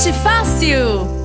Arte Fácil!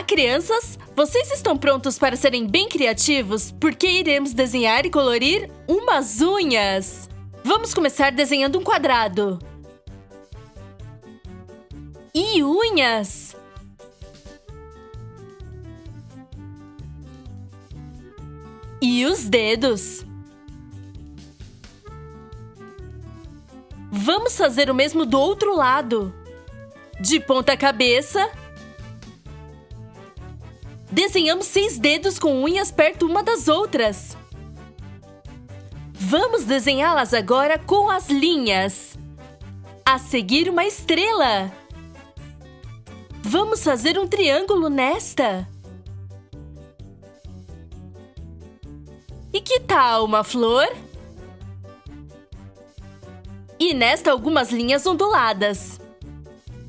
Olá, crianças! Vocês estão prontos para serem bem criativos? Porque iremos desenhar e colorir umas unhas! Vamos começar desenhando um quadrado. E unhas! E os dedos. Vamos fazer o mesmo do outro lado. De ponta cabeça. Desenhamos 6 dedos com unhas perto uma das outras. Vamos desenhá-las agora com as linhas. A seguir, uma estrela. Vamos fazer um triângulo nesta. E que tal uma flor? E nesta, algumas linhas onduladas.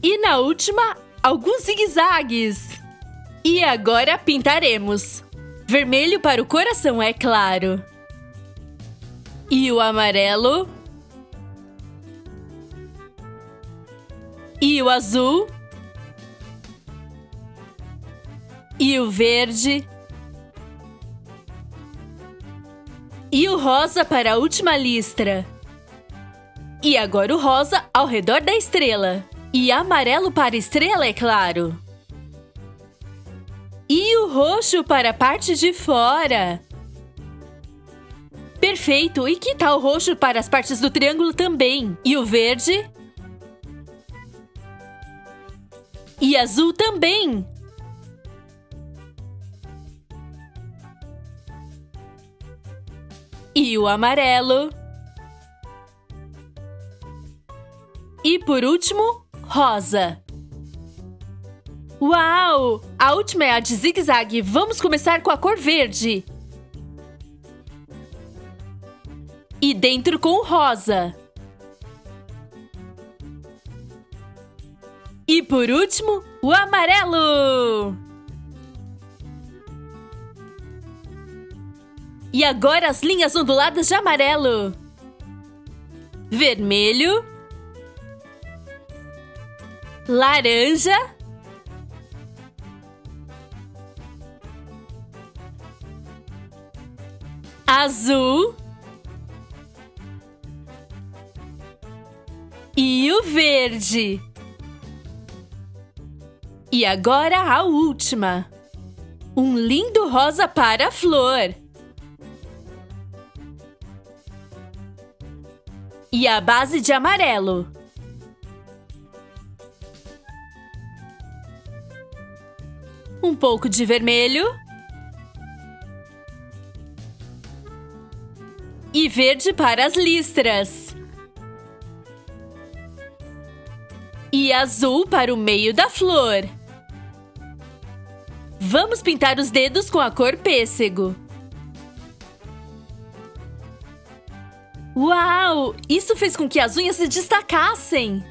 E na última, alguns zigue-zagues. E agora pintaremos. Vermelho para o coração, é claro. E o amarelo. E o azul. E o verde. E o rosa para a última listra. E agora o rosa ao redor da estrela. E amarelo para a estrela, é claro. E o roxo para a parte de fora. Perfeito! E que tal o roxo para as partes do triângulo também? E o verde? E azul também! E o amarelo. E por último, rosa. Uau! A última é a de zigue-zague. Vamos começar com a cor verde. E dentro com o rosa. E por último, o amarelo. E agora as linhas onduladas de amarelo. Vermelho. Laranja. Azul. E o verde. E agora a última. Um lindo rosa para a flor. E a base de amarelo. Um pouco de vermelho. E verde para as listras. E azul para o meio da flor. Vamos pintar os dedos com a cor pêssego. Uau! Isso fez com que as unhas se destacassem!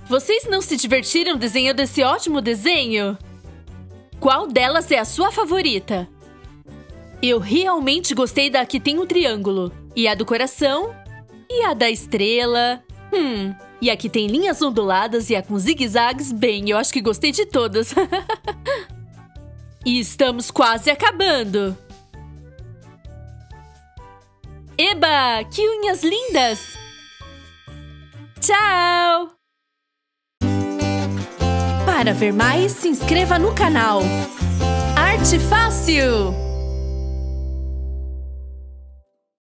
Vocês não se divertiram desenhando esse ótimo desenho? Qual delas é a sua favorita? Eu realmente gostei da que tem um triângulo. E a do coração? E a da estrela? E a que tem linhas onduladas e a com zigue-zagues? Bem, eu acho que gostei de todas. E estamos quase acabando. Eba! Que unhas lindas! Tchau! Para ver mais, se inscreva no canal Arte Fácil!